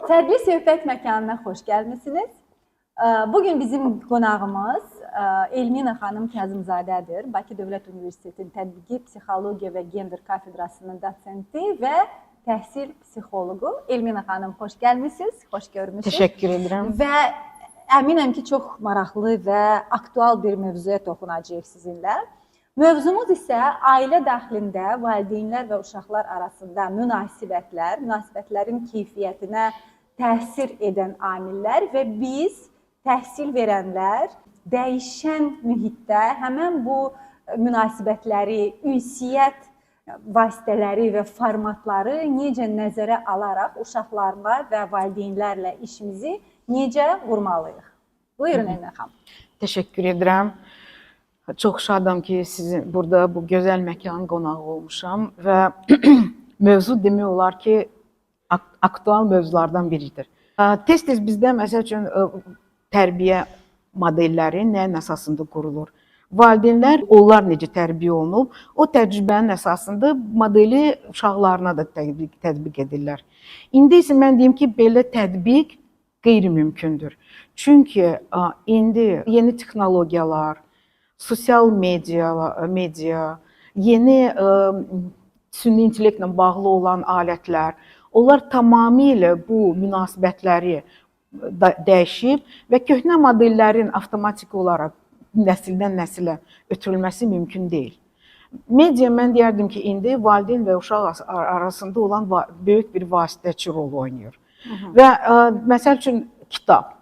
Fərqli söhbət məkanına xoş gəlmisiniz. Bugün bizim qonağımız Elmina xanım Kazımzadədir. Bakı Dövlət Universitetinin Tətbiqi Psixologiya və Gender kafedrasının dosenti və təhsil psixoloqu. Elmina xanım, xoş gəlmisiniz, xoş görmüsünüz. Təşəkkür edirəm. Və əminəm ki, çox maraqlı və aktual bir mövzuya toxunacağıq sizinlə. Mövzumuz isə ailə daxilində valideynlər və uşaqlar arasında münasibətlərin keyfiyyətinə təsir edən amillər və biz təhsil verənlər dəyişən mühitdə həmin bu münasibətləri, ünsiyyət vasitələri və formatları necə nəzərə alaraq uşaqlarla və valideynlərlə işimizi necə qurmalıyıq? Buyurun Elmina xanım. Təşəkkür edirəm. Çox şadam ki, sizin burada bu gözəl məkanın qonağı olmuşam və mövzu demək olar ki, aktual mövzulardan biridir. Tez-tez bizdə məsəl üçün tərbiyə modelləri nəyin əsasında qurulur? Valideynlər, onlar necə tərbiyə olunub, o təcrübənin əsasında modeli uşaqlarına da tətbiq edirlər. İndi isə mən deyim ki, belə tətbiq qeyri-mümkündür. Çünki indi yeni texnologiyalar, sosial media, yeni süni intellektlə bağlı olan alətlər, onlar tamamilə bu münasibətləri dəyişib və köhnə modellərin avtomatik olaraq nəsildən nəsilə ötürülməsi mümkün deyil. Media, mən deyərdim ki, indi valideyn və uşaq arasında olan böyük bir vasitəçi rol oynayır. Və məsəl üçün kitab.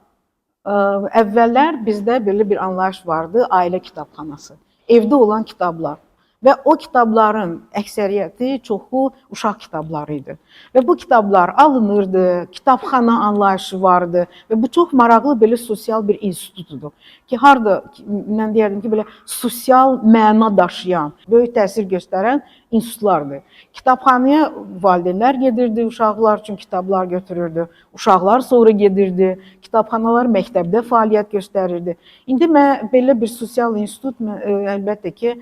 Əvvəllər bizdə belə bir anlayış vardı, ailə kitabxanası. Evdə olan kitablar və o kitabların əksəriyyəti, çoxu uşaq kitabları idi. Və bu kitablar alınırdı, kitabxana anlayışı vardı və bu çox maraqlı belə sosial bir institutdur. Ki, harada, mən deyərdim ki, belə sosial məna daşıyan, böyük təsir göstərən institutlardır. Kitabxanaya valideynlər gedirdi, uşaqlar üçün kitablar götürürdü, uşaqlar sonra gedirdi, kitabxanalar məktəbdə fəaliyyət göstərirdi. İndi belə bir sosial institut əlbəttə ki,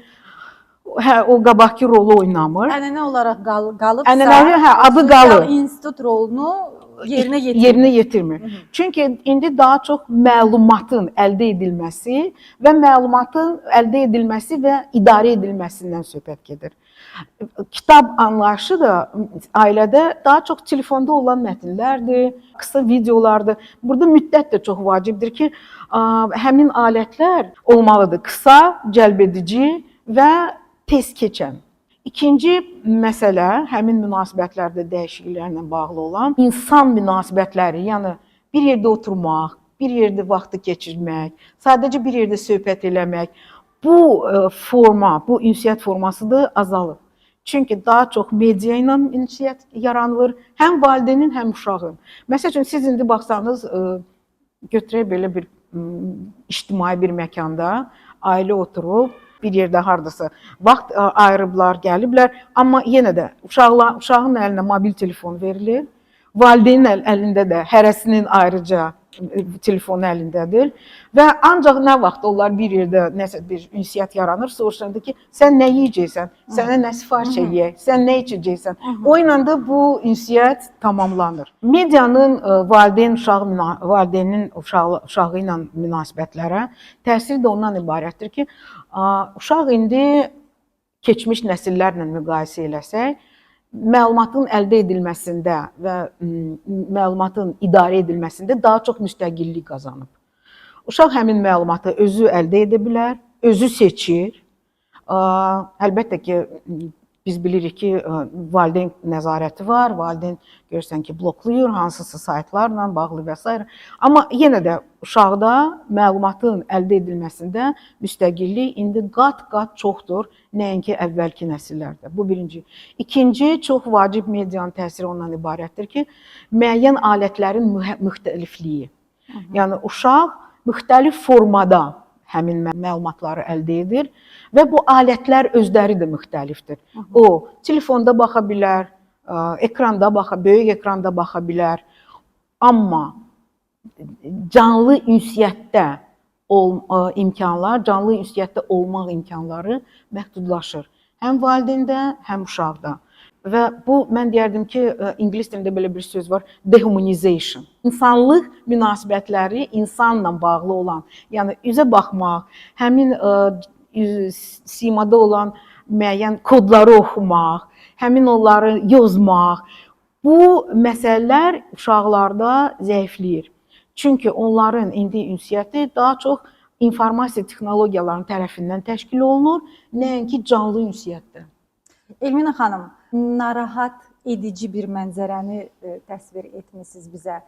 o qabaqki rolu oynamır. Ənənə olaraq qalıbsa, adı qalır. Sosial institut rolunu yerinə yetirmir. Çünki indi daha çox məlumatın əldə edilməsi və məlumatın əldə edilməsi və idarə edilməsindən söhbət gedir. Kitab anlayışı da ailədə daha çox telefonda olan mətnlərdir, qısa videolardır. Burada müddət də çox vacibdir ki, həmin alətlər olmalıdır. Qısa, cəlbedici və tez keçən. İkinci məsələ, həmin münasibətlərdə dəyişikliklərlə bağlı olan insan münasibətləri, yəni bir yerdə oturmaq, bir yerdə vaxtı keçirmək, sadəcə bir yerdə söhbət eləmək, bu forma, bu ünsiyyət forması da azalıb. Çünki daha çox media ilə ünsiyyət yaranılır, həm valideynin, həm uşağın. Məsəl üçün, siz indi baxsanız, götürək belə bir ictimai bir məkanda ailə oturub, bir yerdə hardasa vaxt ayırıblar, gəliblər, amma yenə də uşağın əlinə mobil telefon verilir, valideynin əlində də hərəsinin ayrıca telefonu əlindədir və ancaq nə vaxt onlar bir yerdə nəsə bir ünsiyyət yaranır, soruşanda ki, sən nə yeyəcəksən, sənə nə sifariş eləyək, sən nə içəcəksən. O ilə də bu ünsiyyət tamamlanır. Medianın valideynin uşağı ilə münasibətlərə təsiri də ondan ibarətdir ki, uşaq indi keçmiş nəsillərlə müqayisə eləsək, məlumatın əldə edilməsində və məlumatın idarə edilməsində daha çox müstəqillik qazanıb. Uşaq həmin məlumatı özü əldə edə bilər, özü seçir. Əlbəttə ki, biz bilirik ki, valideyn nəzarəti var, valideyn görürsən ki, bloklayır hansısa saytlarla bağlı və s. Amma yenə də uşaqda məlumatın əldə edilməsində müstəqillik indi qat-qat çoxdur, nəinki əvvəlki nəsillərdə. Bu birinci. İkinci, çox vacib medianın təsiri ondan ibarətdir ki, müəyyən alətlərin müxtəlifliyi. Yəni, uşaq müxtəlif formada həmin məlumatları əldə edir və bu alətlər özləri də müxtəlifdir. O, telefonda baxa bilər, böyük ekranda baxa bilər, amma canlı ünsiyyətdə canlı ünsiyyətdə olmaq imkanları məhdudlaşır. Həm valideyndə, həm uşaqda. və bu mən deyərdim ki, ingilis dilində belə bir söz var, dehumanization. İnsanlıq münasibətləri insanla bağlı olan, yəni üzə baxmaq, həmin simada olan müəyyən kodları oxumaq, həmin onları yazmaq, bu məsələlər uşaqlarda zəifləyir. Çünki onların indi ünsiyyəti daha çox informasiya texnologiyalarının tərəfindən təşkil olunur, nəinki canlı ünsiyyətdə. Elmina xanım, narahat edici bir mənzərəni təsvir etmisiniz bizə.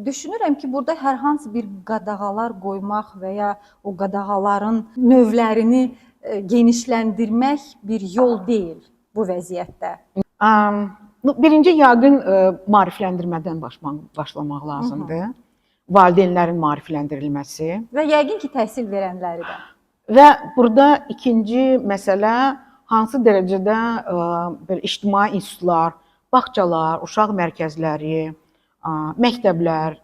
Düşünürəm ki, burada hər hansı bir qadağalar qoymaq və ya o qadağaların növlərini genişləndirmək bir yol deyil bu vəziyyətdə. Birinci yaqın maarifləndirmədən başlamaq lazımdır. Valideynlərin maarifləndirilməsi. Və yəqin ki, təhsil verənləri də. Və burada ikinci məsələ hansı dərəcədə belə ictimai institutlar, bağçalar, uşaq mərkəzləri, məktəblər,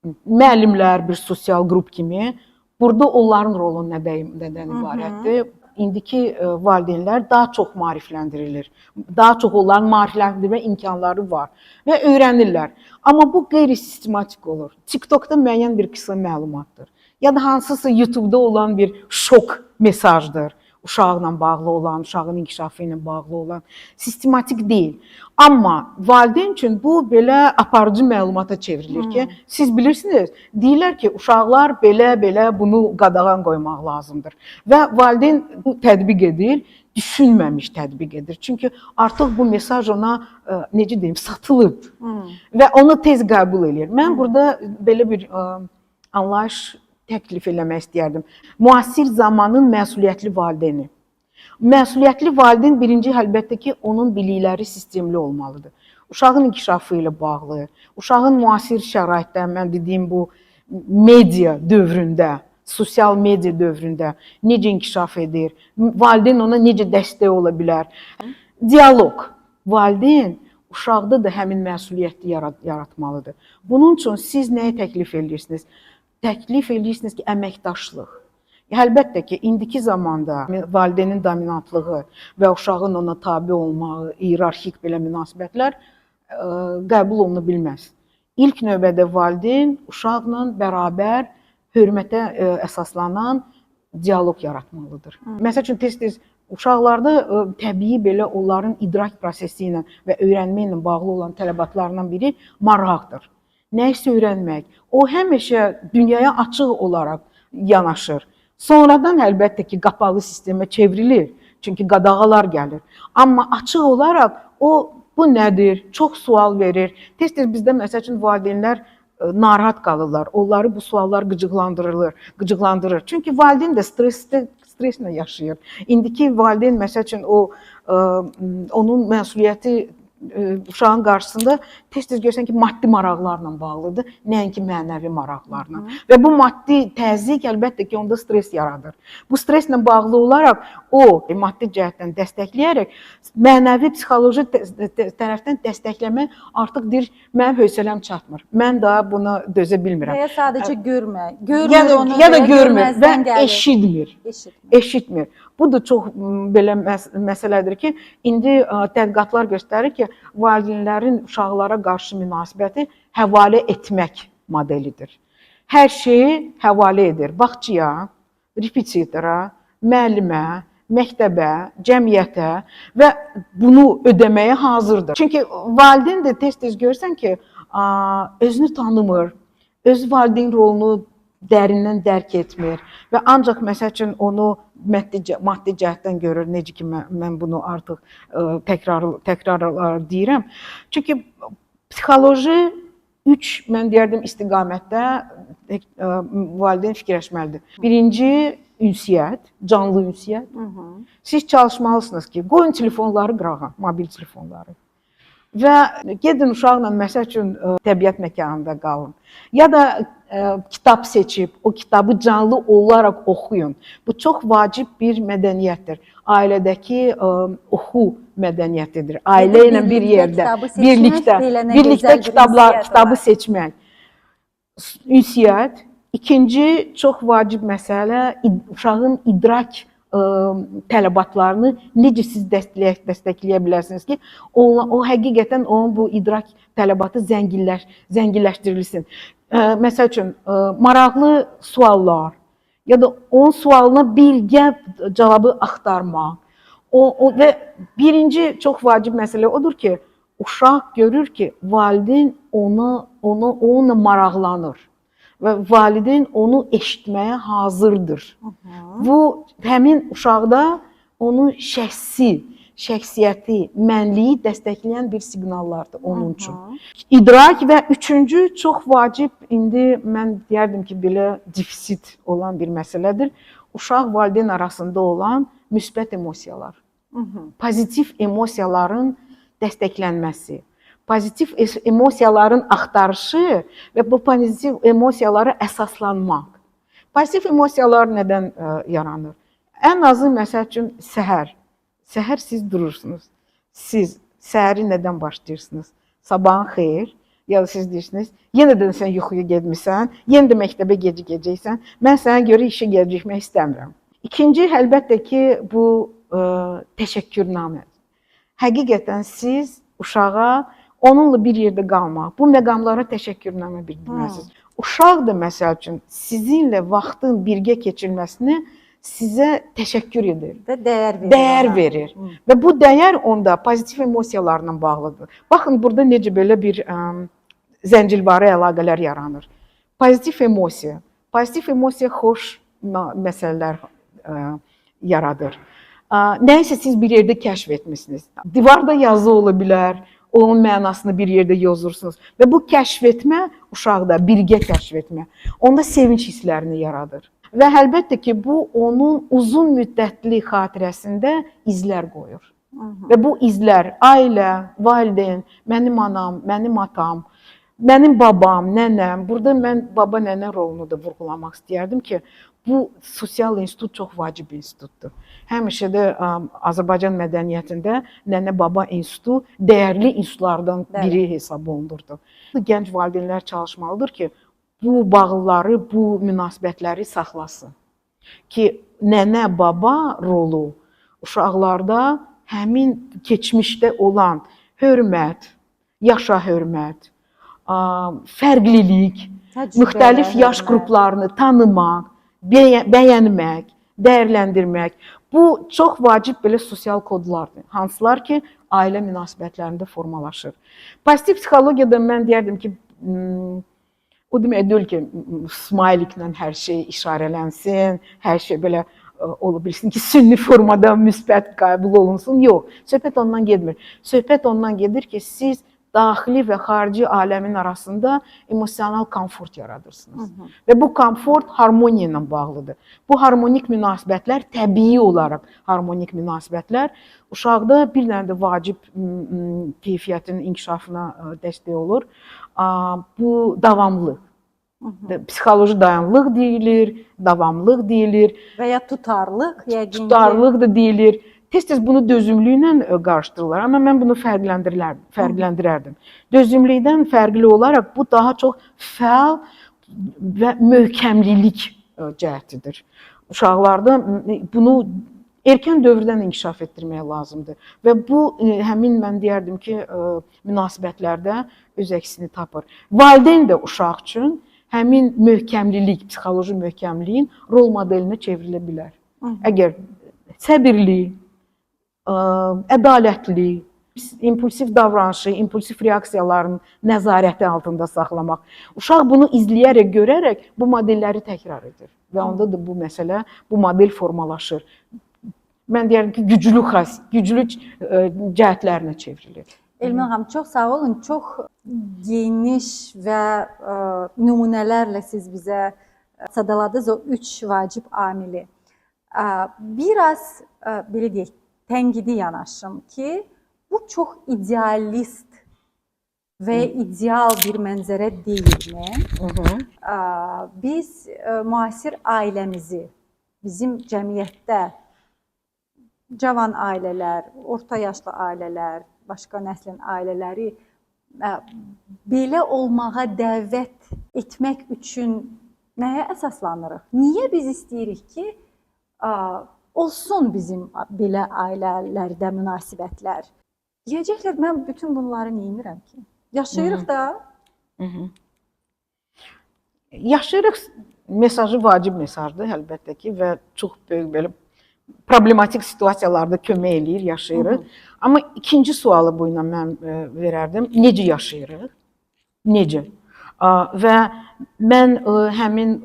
müəllimlər bir sosial qrup kimi burada onların rolu nədən ibarətdir? İndiki valideynlər daha çox maarifləndirilir. Daha çox onların maarifləndirmə imkanları var və öyrənirlər. Amma bu qeyri-sistematik olur. TikTokda müəyyən bir qısa məlumatdır. Ya da hansısa YouTube'da olan bir şok mesajdır. Uşaqla bağlı olan, uşağın inkişafı ilə bağlı olan, sistematik deyil. Amma valideyn üçün bu belə aparıcı məlumata çevrilir ki, siz bilirsiniz, deyirlər ki, uşaqlar belə bunu qadağan qoymaq lazımdır. Və valideyn bu tətbiq edir, düşünməmiş tətbiq edir. Çünki artıq bu mesaj ona, necə deyim, satılıb və onu tez qəbul edir. Mən burada belə bir anlayış təklif eləmək istəyərdim. Müasir zamanın məsuliyyətli valideyni. Məsuliyyətli valideyn birinci əlbəttə ki, onun bilikləri sistemli olmalıdır. Uşağın inkişafı ilə bağlı, uşağın müasir şəraitdə, mən dediyim bu media dövründə, sosial media dövründə necə inkişaf edir, valideyn ona necə dəstək ola bilər. Dialoq. Valideyn uşaqda da həmin məsuliyyəti yaratmalıdır. Bunun üçün siz nəyi təklif edirsiniz? Təklif edirsiniz ki, əməkdaşlıq. Əlbəttə ki, indiki zamanda valideynin dominantlığı və uşağın ona tabe olmağı, iyerarxik belə münasibətlər qəbul oluna bilməz. İlk növbədə valideyn uşaqla bərabər hörmətə əsaslanan dialoq yaratmalıdır. Məsəl üçün, tez-tez uşaqlarda təbii belə onların idrak prosesi ilə və öyrənmə ilə bağlı olan tələbatlarından biri maraqdır. Nəyisə öyrənmək. O həmişə dünyaya açıq olaraq yanaşır. Sonradan əlbəttə ki, qapalı sistemə çevrilir. Çünki qadağalar gəlir. Amma açıq olaraq o, bu nədir? Çox sual verir. Tez-tez bizdə məsəl üçün valideynlər narahat qalırlar. Onları bu suallar qıcıqlandırır. Çünki valideyn də streslə yaşayır. İndiki valideyn məsəl üçün onun məsuliyyəti uşağın qarşısında tez-tez görsən ki, maddi maraqlarla bağlıdır, nəinki mənəvi maraqlarla. Və bu maddi təzyiq əlbəttə ki, onda stres yaradır. Bu streslə bağlı olaraq o maddi cəhətdən dəstəkləyərək mənəvi, psixoloji tərəfdən dəstəkləmək artıq deyir, mənim hövsələm çatmır. Mən daha buna dözə bilmirəm. Və ya sadəcə görmür onu ya da görmür və eşitmir. Bu da çox belə məsələdir ki, indi tədqiqatlar göstərir ki, valideynlərin uşaqlara qarşı münasibəti həvalə etmək modelidir. Hər şeyi həvalə edir. Bağçaya, repetitora, müəllimə, məktəbə, cəmiyyətə və bunu ödəməyə hazırdır. Çünki valideyn də tez-tez görsən ki, özünü tanımır, öz valideyn rolunu dərindən dərk etmir və ancaq məsəl üçün onu maddi cəhətdən görür. Necə ki, mən bunu artıq təkrarlar deyirəm. Çünki psixoloji 3, mən deyərdim, istiqamətdə valideyn fikirləşməlidir. Birinci, ünsiyyət, canlı ünsiyyət. Siz çalışmalısınız ki, qoyun telefonları qırağa, mobil telefonları. Və gedin uşaqla məsəl üçün təbiət məkanında qalın. Ya da kitab seçib, o kitabı canlı olaraq oxuyun. Bu çox vacib bir mədəniyyətdir. Ailədəki oxu mədəniyyətidir. Ailə ilə bir yerdə, birlikdə kitabı seçmək. Ünsiyyət. İkinci çox vacib məsələ uşağın idrak tələbatlarını necə siz dəstəkləyə bilərsiniz ki, o həqiqətən onun bu idrak tələbatı zənginləşdirilsin. Məsəl üçün, maraqlı suallar ya da onun sualına bilgə cavabı axtarmaq. Və birinci çox vacib məsələ odur ki, uşaq görür ki, valideyn onunla maraqlanır və valideyn onu eşitməyə hazırdır. Bu, həmin uşaqda onun şəxsiyyəti, mənliyi dəstəkləyən bir siqnallardır onun üçün. İdrak və üçüncü çox vacib, indi mən deyərdim ki, belə defisit olan bir məsələdir. Uşaq valideyn arasında olan müsbət emosiyalar. Pozitiv emosiyaların dəstəklənməsi, pozitiv emosiyaların axtarışı və bu pozitiv emosiyalara əsaslanmaq. Pozitiv emosiyalar nədən yaranır? Ən azı, məsəl üçün, səhər. Səhər siz durursunuz. Siz səhəri nədən başlayırsınız? Sabahın xeyir, ya da siz deyirsiniz, yenə də sən yuxuya getmirsən, yenə də məktəbə gecikəcəksən, mən sənə görə işə gecikmək istəmirəm. İkinci, əlbəttə ki, bu təşəkkürnamədir. Həqiqətən siz uşağa onunla bir yerdə qalmaq, bu məqamlara təşəkkürnamə bildirməsiniz. Uşaq da, məsəl üçün, sizinlə vaxtın birgə keçirilməsini sizə təşəkkür edir və dəyər verir. Və bu dəyər onda pozitiv emosiyalarla bağlıdır. Baxın, burada necə belə bir zəncirvari əlaqələr yaranır. Pozitiv emosiya xoş məsələlər yaradır. Nəysə siz bir yerdə kəşf etmişsiniz. Divarda yazı ola bilər, onun mənasını bir yerdə yazırsınız. Və bu kəşf etmə uşaqda, birgə kəşf etmə, onda sevinç hisslərini yaradır. Və əlbəttə ki, bu onun uzun müddətli xatirəsində izlər qoyur. Və bu izlər ailə, valideyn, mənim anam, mənim atam, mənim babam, nənəm, burada mən baba, nənə rolunu da vurğulamaq istəyərdim ki, bu sosial institut çox vacib institutdur. Həmişə də Azərbaycan mədəniyyətində nənə-baba institutu dəyərli institutlardan biri hesab olunurdu. Gənc valideynlər çalışmalıdır ki, bu bağları, bu münasibətləri saxlasın. Ki, nənə-baba rolu uşaqlarda həmin keçmişdə olan hörmət, yaşa hörmət, fərqlilik, müxtəlif yaş qruplarını tanımaq, bəyənmək, dəyərləndirmək. Bu, çox vacib belə sosial kodlardır. Hansılar ki, ailə münasibətlərində formalaşır. Pozitiv psixologiyada mən deyərdim ki, o demək deyil ki, smailiklə hər şey işarələnsin, hər şey belə ola bilsin ki, sünni formada müsbət qəbul olunsun. Yox, söhbət ondan getmir. Söhbət ondan gedir ki, siz daxili və xarici aləmin arasında emosional komfort yaradırsınız. Və bu komfort harmoniya ilə bağlıdır. Bu harmonik münasibətlər, təbii olaraq harmonik münasibətlər uşaqda bir dənə də vacib keyfiyyətin inkişafına dəstək olur. Bu davamlıq. Psixoloji dayanlıq deyilir, davamlıq deyilir. Və ya tutarlıq, yəqin ki. Tutarlıq da deyilir. Tez-tez bunu dözümlüklə qarışdırırlar, amma mən bunu fərqləndirərdim. Dözümlükdən fərqli olaraq bu daha çox fəal və möhkəmlilik cəhətidir. Uşaqlarda bunu erkən dövrdən inkişaf etdirmək lazımdır. Və bu, həmin mən deyərdim ki, münasibətlərdə öz əksini tapır. Valideyn də uşaq üçün həmin möhkəmlilik, psixoloji möhkəmliyin rol modelinə çevrilə bilər. Əgər səbirli, ədalətli, impulsiv davranışı, impulsiv reaksiyaların nəzarəti altında saxlamaq. Uşaq bunu izləyərək, görərək bu modelləri təkrar edir. Və onda da bu məsələ, bu model formalaşır. Mən deyərəm ki, güclü cəhətlərinə çevrilir. Elmə xanım, çox sağ olun. Çox geniş və nümunələrlə siz bizə sadaladınız o 3 vacib amili. Biraz, belə deyək, tənqidi yanaşım ki, bu çox idealist və ideal bir mənzərə deyilmi? Biz müasir ailəmizi, bizim cəmiyyətdə cavan ailələr, orta yaşlı ailələr, başqa nəslin ailələri belə olmağa dəvət etmək üçün nəyə əsaslanırıq? Niyə biz istəyirik ki, olsun bizim belə ailələrdə münasibətlər. Deyəcəklər mən bütün bunları neynirəm ki? Yaşayırıq da. Yaşayırıq mesajı vacib mesajdır əlbəttə ki və çox böyük belə problematik situasiyalarda kömək eləyir, yaşayırıq. Amma ikinci sualı bu ilə mən verərdim. Necə yaşayırıq? Necə? Və mən həmin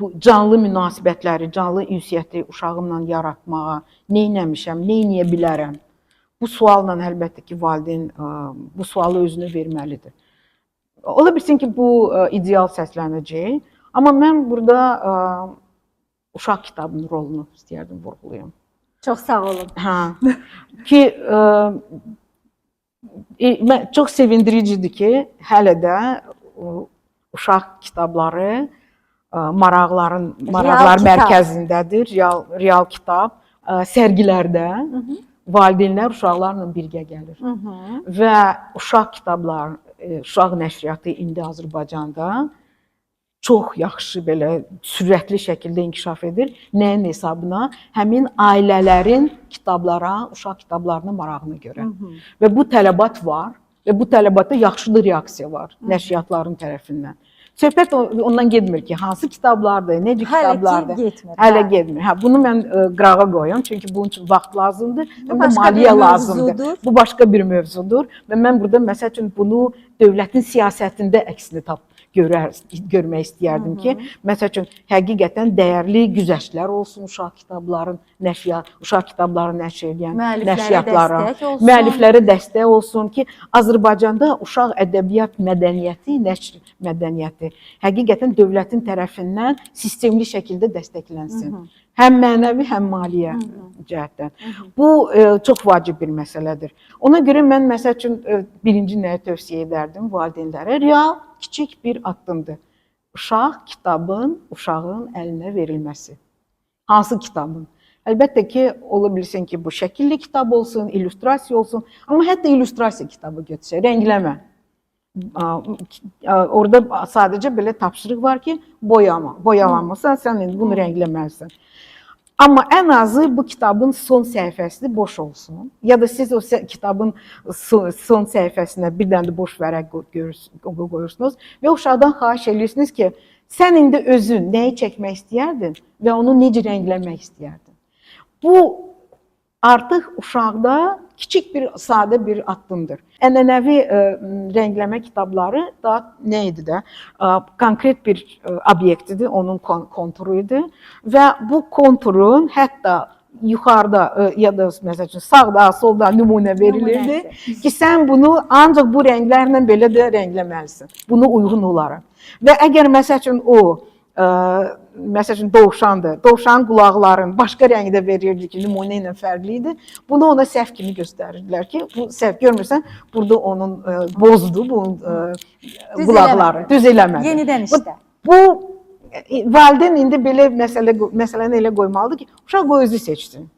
bu canlı münasibətləri, canlı ünsiyyəti uşağımla yaratmağa neynəmişəm, neyniyə bilərəm? Bu sualla əlbəttə ki, valideyn bu sualı özünə verməlidir. Ola bilsin ki, bu ideal səslənəcək, amma mən burada uşaq kitabının rolunu istəyərdim vurğulayım. Çox sağ olun. Ki çox sevindiricidir ki, hələ də uşaq kitabları maraqlar mərkəzindədir, real kitab, sərgilərdə valideynlər uşaqlarla birgə gəlir. Və uşaq kitabları, uşaq nəşriyyatı indi Azərbaycanda çox yaxşı belə sürətli şəkildə inkişaf edir. Nəyin hesabına? Həmin ailələrin kitablara, uşaq kitablarına marağına görə. Və bu tələbat var və bu tələbata yaxşı da reaksiya var nəşriyyatların tərəfindən. Söhbət ondan getmir ki, hansı kitablardır, necə kitablardır. Hələ getmir. Bunu mən qırağa qoyum, çünki bunun üçün vaxt lazımdır, həm də maliyyə lazımdır. Bu başqa bir mövzudur və mən burada məsəl üçün bunu dövlətin siyasətində əksini görmək istəyərdim ki, məsəl üçün həqiqətən dəyərli güzəştlər olsun uşaq kitabların nəşr edən nəşriyyatlara, müəlliflərə dəstək olsun ki, Azərbaycanda uşaq ədəbiyyat mədəniyyəti, nəşr mədəniyyəti həqiqətən dövlətin tərəfindən sistemli şəkildə dəstəklənsin. Həm mənəvi, həm maliyyə cəhətdən. Bu çox vacib bir məsələdir. Ona görə mən məsəl üçün birinci nəyə tövsiyə edərdim valideynlərə? Real, kiçik bir addımdır. Uşaq kitabın uşağın əlinə verilməsi. Hansı kitabın? Əlbəttə ki, ola bilsin ki, bu şəkilli kitab olsun, illüstrasiya olsun, amma hətta illüstrasiya kitabı götürsə, rəngləmə. Orada sadəcə belə tapşırıq var ki, boyama. Boyalanmasa sən indi bunu rəngləməlisən. Amma ən azı bu kitabın son səhifəsi boş olsun. Ya da siz o kitabın son səhifəsinə bir dənə də boş vərəq qoyursunuz və uşaqdan xahiş edirsiniz ki, sən indi özün nəyi çəkmək istəyərdin və onu necə rəngləmək istəyərdin. Bu artıq uşaqda kiçik bir, sadə bir addımdır. Ənənəvi rəngləmə kitabları da nə idi də? Konkret bir obyektidir, onun konturu idi və bu konturun hətta yuxarıda ya da məsəl üçün sağda, solda nümunə verilirdi ki, sən bunu ancaq bu rənglərlə belə də rəngləməlisən. Bunu uyğun olaraq. Və əgər məsəl üçün o məsəl üçün dovşandır. Dovşanın qulaqlarını başqa rəngdə verirdi ki, nümunə ilə fərqli idi. Bunu ona səhv kimi göstərirdilər ki, bu səhv görmürsən, burada onun bozdu, bunun qulaqları düz eləmədi. Yenidən işlə. Bu valideyn indi belə məsələni elə qoymalıdır ki, uşaq bu özü seçsin.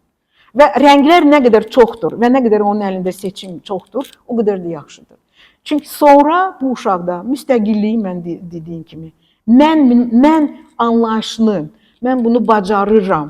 Və rənglər nə qədər çoxdur və nə qədər onun əlində seçim çoxdur, o qədər də yaxşıdır. Çünki sonra bu uşaqda müstəqilliyi mən dediyim kimi, mən anlayışını, mən bunu bacarıram.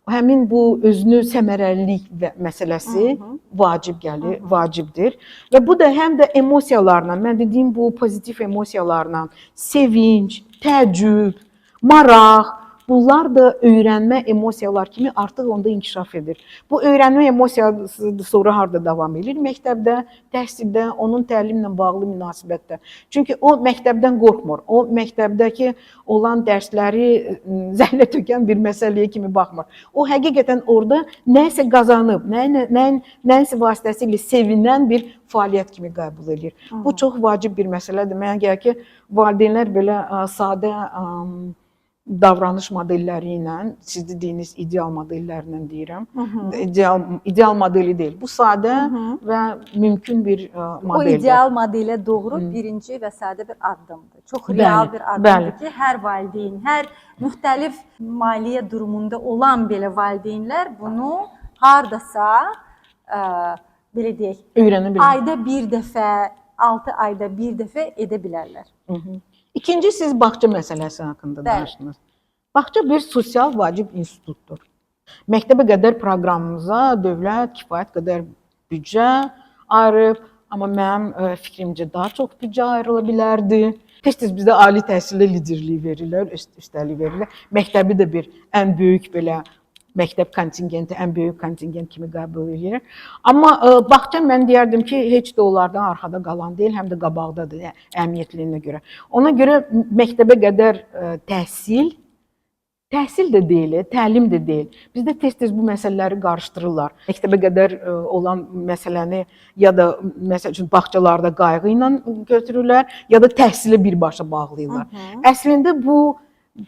Həmin bu özünü səmərəlilik məsələsi vacibdir. Və bu da həm də emosiyalarla, mən dediyim bu pozitiv emosiyalarla, sevinç, təəccüb, maraq, bunlar da öyrənmə emosiyalar kimi artıq onda inkişaf edir. Bu öyrənmə emosiyası sonra harada davam edir? Məktəbdə, təhsildə, onun təlimlə bağlı münasibətdə. Çünki o məktəbdən qorxmur. O məktəbdəki olan dərsləri zəhlə tökən bir məsələyə kimi baxmır. O həqiqətən orada nəyisə qazanıb, nəyisə vasitəsilə sevinən bir fəaliyyət kimi qəbul edir. Bu çox vacib bir məsələdir. Mənə gəlir ki, valideynlər belə sadə davranış modelləri ilə, siz dediyiniz ideal modellərlə deyirəm, ideal modeli deyil. Bu sadə və mümkün bir modeldir. O ideal modelə doğru birinci və sadə bir addımdır. Çox real bir addımdır ki, hər valideyn, hər müxtəlif maliyyə durumunda olan belə valideynlər bunu hardasa, belə deyək, ayda bir dəfə, 6 ayda bir dəfə edə bilərlər. İkinci, siz bağça məsələsi haqqında danışdınız. Bağça bir sosial vacib institutdur. Məktəbə qədər proqramımıza dövlət kifayət qədər büdcə ayırıb, amma mənim fikrimcə daha çox büdcə ayrıla bilərdi. Tez-tez bizdə ali təhsildə liderlik verirlər, üstəlik verirlər. Məktəbi də bir ən böyük belə məktəb kontingenti, ən böyük kontingent kimi qəbul edir. Amma bağça mən deyərdim ki, heç də onlardan arxada qalan deyil, həm də qabaqdadır, yəni əhəmiyyətliyinə görə. Ona görə məktəbə qədər təhsil də deyil, təlim də deyil. Bizdə tez-tez bu məsələləri qarışdırırlar. Məktəbə qədər olan məsələni ya da məsəl üçün bağçalarda qayğı ilə götürürlər, ya da təhsilə birbaşa bağlayırlar. Əslində bu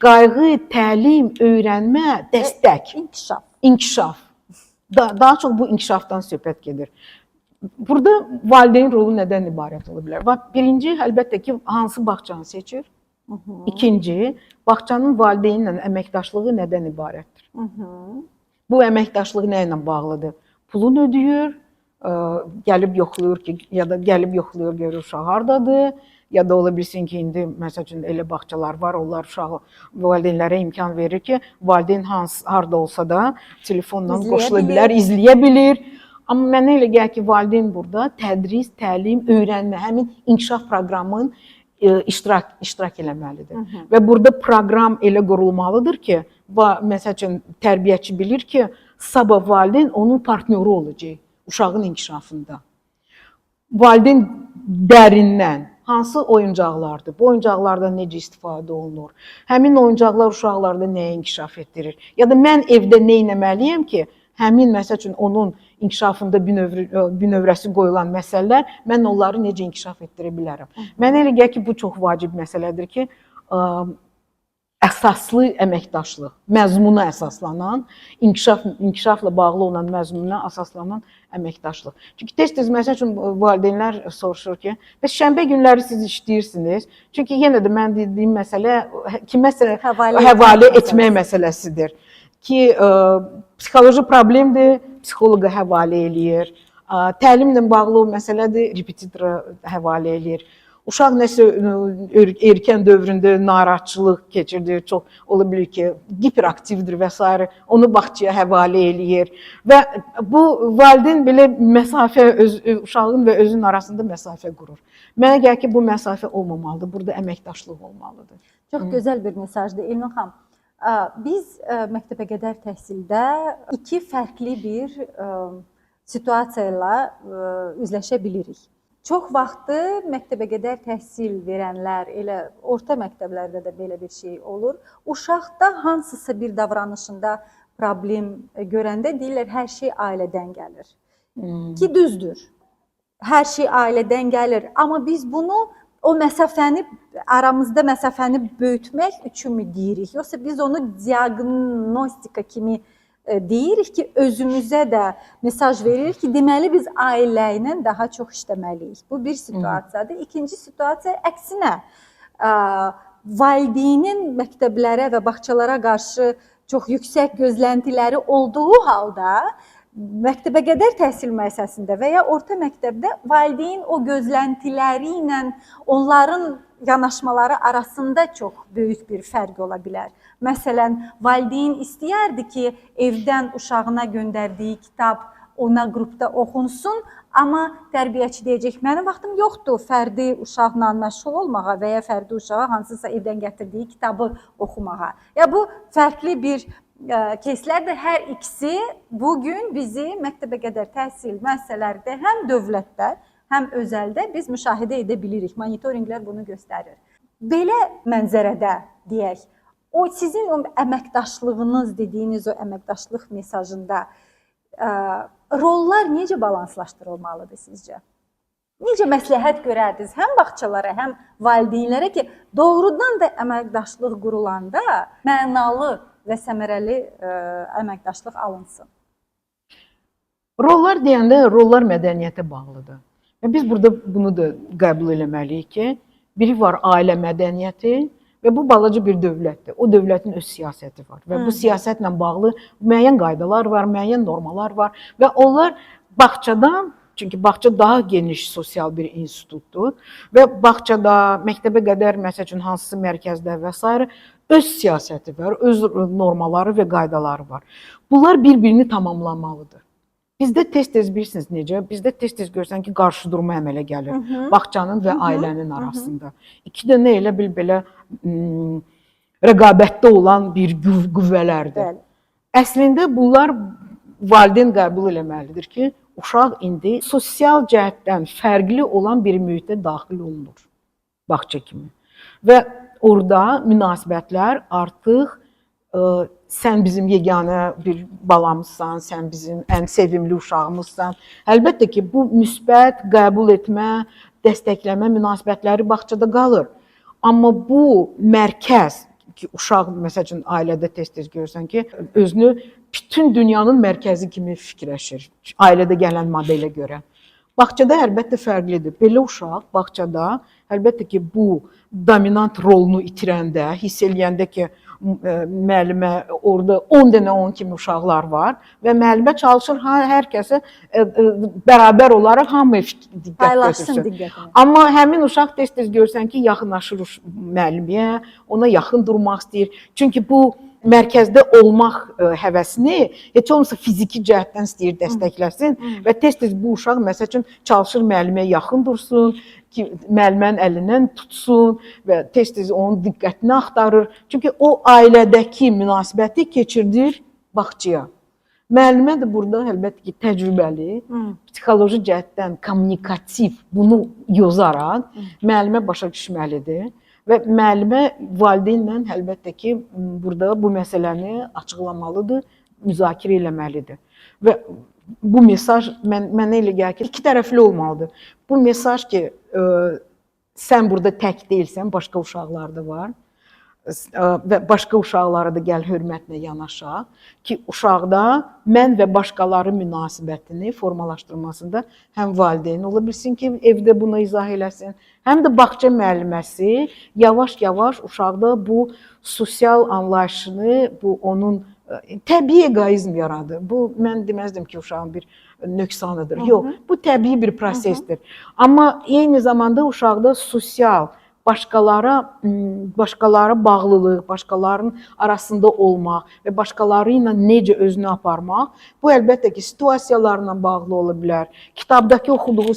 qayğı, təlim, öyrənmə, dəstək, inkişaf. Daha çox bu inkişafdan söhbət gedir. Burada valideyn rolu nədən ibarət ola bilər? Birinci, əlbəttə ki, hansı bağçanı seçir? İkinci, bağçanın valideynlə əməkdaşlığı nədən ibarətdir? Bu əməkdaşlıq nə ilə bağlıdır? Pulunu ödəyir, gəlib yoxlayır ki, ya da gəlib yoxlayır görür uşaq hardadır, ya da ola bilsin ki, indi məsəl üçün elə bağçalar var, onlar uşağı valideynlərə imkan verir ki, valideyn harda olsa da telefonla qoşula bilər, izləyə bilir. Amma mənə elə gəlir ki, valideyn burada tədris, təlim, öyrənmə, həmin inkişaf proqramının iştirak eləməlidir. Və burada proqram elə qurulmalıdır ki, məsəl üçün tərbiyəçi bilir ki, sabah valideyn onun partnyoru olacaq uşağın inkişafında. Valideyn dərindən hansı oyuncaqlardır, bu oyuncaqlardan necə istifadə olunur, həmin oyuncaqlar uşaqlarda nəyə inkişaf etdirir, ya da mən evdə nə etməliyəm ki, həmin məsəl üçün onun inkişafında bünövrəsi qoyulan məsələlər, mən onları necə inkişaf etdirə bilərəm. Mənə elə gəlir ki, bu çox vacib məsələdir ki, əsaslı əməkdaşlıq, məzmuna əsaslanan, inkişafla bağlı olan məzmuna əsaslanan əməkdaşlıq. Çünki tez-tez məsəl üçün valideynlər soruşur ki, bəs şənbə günləri siz işləyirsiniz? Çünki yenə də mən dediyim məsələ kiməsə həvalə etmək məsələsidir ki, psixoloji problemdir, psixoloqa həvalə eləyir. Təlimlə bağlı məsələdir, repetitora həvalə eləyir. Uşaq nəsə erkən dövründə narahatçılıq keçirdir, çox ola bilir ki, hiperaktivdir və s. onu bağçaya həvalə eləyir. Və bu valideyn belə məsafə, uşağın və özünün arasında məsafə qurur. Mənə gəlir ki, bu məsafə olmamalıdır, burada əməkdaşlıq olmalıdır. Çox gözəl bir mesajdır Elnur xanım. Biz məktəbə qədər təhsildə iki fərqli bir situasiya ilə üzləşə bilirik. Çox vaxtı məktəbə qədər təhsil verənlər, elə orta məktəblərdə də belə bir şey olur. Uşaqda hansısa bir davranışında problem görəndə deyirlər, hər şey ailədən gəlir. Ki düzdür, hər şey ailədən gəlir. Amma biz bunu, o məsafəni, aramızda məsafəni böyütmək üçün mü deyirik? Yoxsa biz onu diaqnostika kimi deyirik ki, özümüzə də mesaj veririk ki, deməli biz ailə ilə daha çox işləməliyik. Bu bir situasiyadır. İkinci situasiya əksinə, valideynin məktəblərə və bağçalara qarşı çox yüksək gözləntiləri olduğu halda, məktəbə qədər təhsil müəssisəsində və ya orta məktəbdə valideyn o gözləntiləri ilə onların yanaşmaları arasında çox böyük bir fərq ola bilər. Məsələn, valideyn istəyərdi ki, evdən uşağına göndərdiyi kitab ona qrupda oxunsun, amma tərbiyəçi deyəcək, mənim vaxtım yoxdur fərdi uşaqla məşğul olmağa və ya fərdi uşağa hansısa evdən gətirdiyi kitabı oxumağa. Ya bu fərqli bir keyslərdir. Hər ikisi bugün bizi məktəbə qədər təhsil müəssisələrdə həm dövlətdə, həm özəldə biz müşahidə edə bilirik. Monitorinqlər bunu göstərir. Belə mənzərədə deyək, o sizin o əməkdaşlığınız dediyiniz o əməkdaşlıq mesajında rollar necə balanslaşdırılmalıdır sizcə? Necə məsləhət görərdiniz həm bağçalara, həm valideynlərə ki, doğrudan da əməkdaşlıq qurulanda mənalı və səmərəli əməkdaşlıq alınsın? Rollar deyəndə rollar mədəniyyətə bağlıdır. Və biz burada bunu da qəbul eləməliyik ki, biri var ailə mədəniyyəti və bu balaca bir dövlətdir. O dövlətin öz siyasəti var və bu siyasətlə bağlı müəyyən qaydalar var, müəyyən normalar var və onlar bağçadan, çünki bağça daha geniş sosial bir institutdur və bağçada, məktəbə qədər məsəl üçün hansısa mərkəzdə və s. öz siyasəti var, öz normaları və qaydaları var. Bunlar bir-birini tamamlamalıdır. Bizdə tez-tez bilirsiniz necə? Bizdə tez-tez görsən ki, qarşıdurma əmələ gəlir. Bağçanın və ailənin arasında. İki dənə elə bil belə rəqabətdə olan bir qüvvələrdir. Əslində bunlar valideyn qəbul etməlidir ki, uşaq indi sosial cəhətdən fərqli olan bir mühitə daxil olunur. Bağça kimi. Və orada münasibətlər artıq sən bizim yeganə bir balamızsan, sən bizim ən sevimli uşağımızsan. Əlbəttə ki, bu müsbət qəbul etmə, dəstəkləmə münasibətləri bağçada qalır. Amma bu mərkəz ki, uşaq məsəl üçün ailədə tez-tez görürsən ki, özünü bütün dünyanın mərkəzi kimi fikirləşir. Ailədə gələn modelə görə. Bağçada əlbəttə fərqlidir. Belə uşaq bağçada əlbəttə ki, bu dominant rolunu itirəndə, hiss eləyəndə ki, müəllimə orada 10 dənə onun kimi uşaqlar var və müəllimə çalışır hər kəsə bərabər olaraq hamıya diqqət götürsün. Amma həmin uşaq tez-tez görsən ki, yaxınlaşır müəlliməyə, ona yaxın durmaq istəyir. Çünki bu mərkəzdə olmaq həvəsini heç olmasa fiziki cəhətdən istəyir dəstəkləsin və tez-tez bu uşaq məsəl üçün çalışır müəlliməyə yaxın dursun, ki, müəllimənin əlindən tutsun və tez-tez onun diqqətini axtarır. Çünki o ailədəki münasibəti keçirdir bağçaya. Müəllimə də burada əlbəttə ki, təcrübəli, psixoloji cəhətdən kommunikativ bunu yozaraq müəllimə başa düşməlidir. Və müəllimə valideynlə əlbəttə ki, burada bu məsələni açıqlamalıdır, müzakirə eləməlidir. Və bu mesaj mənə elə gəlir ki, iki tərəfli olmalıdır. Bu mesaj ki, sən burada tək deyilsən, başqa uşaqlar da var və başqa uşaqlara da gəl hörmətlə yanaşaq ki, uşaqda mən və başqaları münasibətini formalaşdırmasında həm valideyn ola bilsin ki, evdə buna izah eləsin, həm də bağça müəlliməsi yavaş-yavaş uşaqda bu sosial anlayışını, bu onun təbii egoizm yaradır. Bu, mən deməzdim ki, uşağın bir nöqsanıdır. Yox, bu təbii bir prosesdir. Amma eyni zamanda uşaqda sosial, başqalara bağlılıq, başqalarının arasında olmaq və başqaları ilə necə özünü aparmaq, bu əlbəttə ki, situasiyalarla bağlı ola bilər. Kitabdakı oxuduğu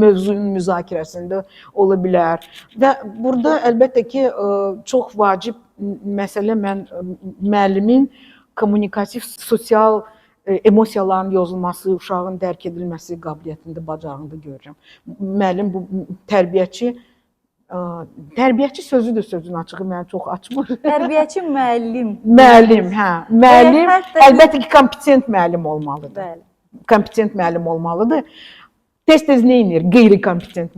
mövzunun müzakirəsində ola bilər. Və burada əlbəttə ki, çox vacib məsələ mən müəllimin kommunikativ, sosial emosiyaların yozulması, uşağın dərk edilməsi qabiliyyətində, bacarığında görürəm. Müəllim, bu tərbiyəçi sözüdür, sözün açığı məni çox açmır. Tərbiyəçi müəllim. Müəllim, hə. Müəllim, əlbəttə ki, kompetent müəllim olmalıdır. Kompetent müəllim olmalıdır. Tez-tez nə edir? Qeyri-kompetent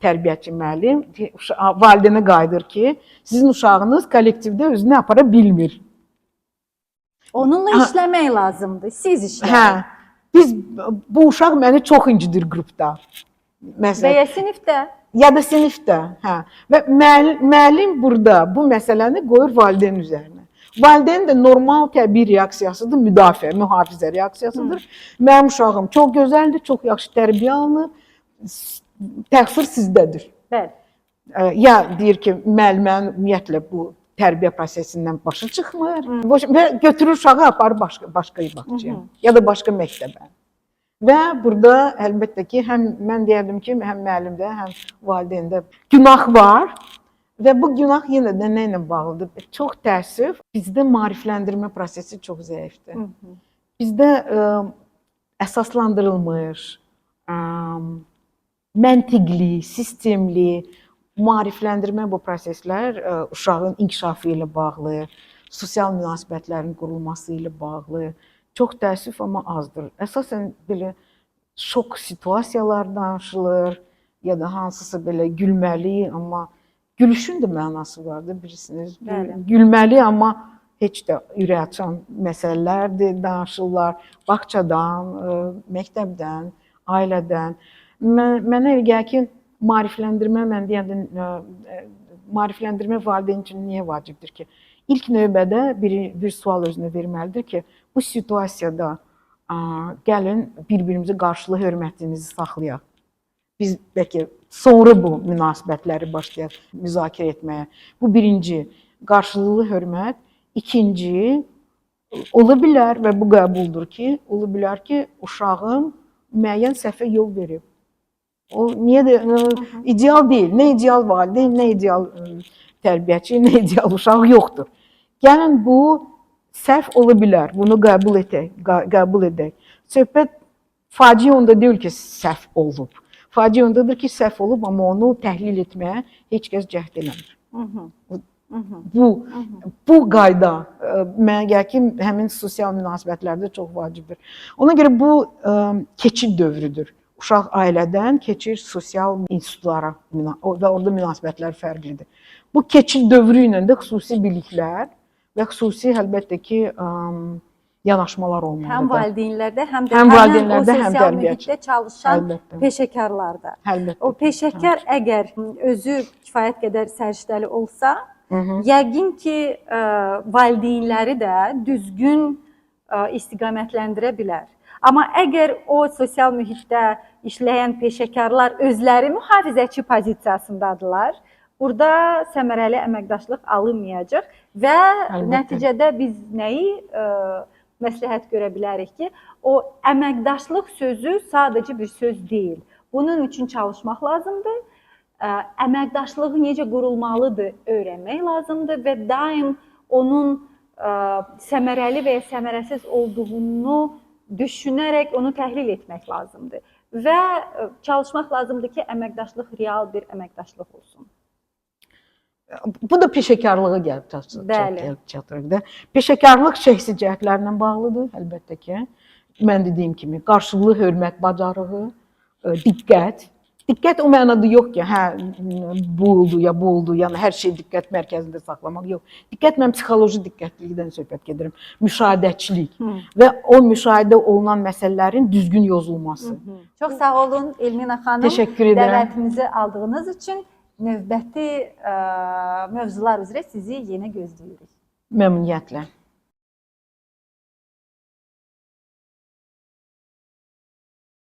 tərbiyəçi müəllim valideynə qayıdır ki, sizin uşağınız kollektivdə özünü apara bilmir. Onunla işləmək lazımdır, siz işləyin. Biz, bu uşaq məni çox incidir qrupda. Və ya sinifdə? Ya da sinifdə. Və müəllim burada bu məsələni qoyur valideyn üzərinə. Valideyn də normal təbii reaksiyasıdır, müdafiə, mühafizə reaksiyasıdır. Mənim uşağım çox gözəldir, çox yaxşı tərbiyə alınır, təqsir sizdədir. Ya deyir ki, müəllimənin ümumiyyətlə bu tərbiyə prosesindən başı çıxmır və götürür uşağı aparır başqa bağçaya ya da başqa məktəbə. Və burada əlbəttə ki, həm mən deyərdim ki, həm müəllimdə, həm valideyndə günah var və bu günah yenə də nə ilə bağlıdır? Çox təəssüf, bizdə maarifləndirmə prosesi çox zəifdir. Bizdə əsaslandırılmış, məntiqli, sistemli maarifləndirmə bu proseslər uşağın inkişafı ilə bağlı, sosial münasibətlərin qurulması ilə bağlı çox təəssüf, amma azdır. Əsasən belə şok situasiyalar danışılır ya da hansısa belə gülməli, amma gülüşün də mənası vardır, bilirsiniz. Gülməli, amma heç də ürək açan məsələlərdir, danışırlar. Bağçadan, məktəbdən, ailədən. Mənə elə gəlir ki, maarifləndirmə, mən deyəndə, maarifləndirmə valideyn üçün niyə vacibdir ki? İlk növbədə bir sual özünə verməlidir ki, bu situasiyada gəlin bir-birimizi qarşılı hörmətimizi saxlayaq. Biz bəlkə Sonra bu münasibətləri başlayaq müzakirə etməyə. Bu birinci, qarşılıqlı hörmət. İkinci, ola bilər və bu qəbuldur ki, ola bilər ki, uşağın müəyyən səhvə yol verib. O niyə də ideal deyil. Nə ideal valideyn, nə ideal tərbiyəçi, nə ideal uşaq yoxdur. Gəlin bu səhv ola bilər. Bunu qəbul edək. Söhbət faciə onda deyil ki, səhv olub. Faciə ondadır ki, səhv olub, amma onu təhlil etməyə heç kəs cəhd eləmir. Bu qayda mənə gəlir ki, həmin sosial münasibətlərdə çox vacibdir. Ona görə bu keçid dövrüdür. Uşaq ailədən keçir sosial institutlara və orada münasibətlər fərqlidir. Bu keçid dövrü ilə də xüsusi biliklər və xüsusi əlbəttə ki, yanaşmalar olmalıdır. Həm valideynlərdə, həm də o sosial mühitdə çalışan peşəkarlarda. O peşəkar əgər özü kifayət qədər səriştəli olsa, yəqin ki, valideynləri də düzgün istiqamətləndirə bilər. Amma əgər o sosial mühitdə işləyən peşəkarlar özləri mühafizəçi pozisiyasındadılar, burada səmərəli əməkdaşlıq alınmayacaq və nəticədə biz nəyi məsləhət görə bilərik ki, o əməkdaşlıq sözü sadəcə bir söz deyil. Bunun üçün çalışmaq lazımdır. Əməkdaşlığı necə qurulmalıdır öyrənmək lazımdır və daim onun səmərəli və ya səmərəsiz olduğunu düşünərək onu təhlil etmək lazımdır. Və çalışmaq lazımdır ki, əməkdaşlıq real bir əməkdaşlıq olsun. Bu da peşəkarlığa gəlib çatır. Peşəkarlıq şəxsi cəhətlərlə bağlıdır, əlbəttə ki. Mən dediyim kimi, qarşılıqlı hörmət bacarığı, diqqət. Diqqət o mənada yox ki, hə, bu oldu, ya bu oldu, yəni hər şey diqqət mərkəzində saxlamaq yox. Diqqət mən psixoloji diqqətlilikdən söhbət gedirəm. Müşahidəçilik və o müşahidə olunan məsələlərin düzgün yozulması. Çox sağ olun Elmina xanım. Təşəkkür edirəm. Dəvətimizi aldığınız üçün növbəti mövzular üzrə sizi yenə gözləyirik. Məmnuniyyətlə.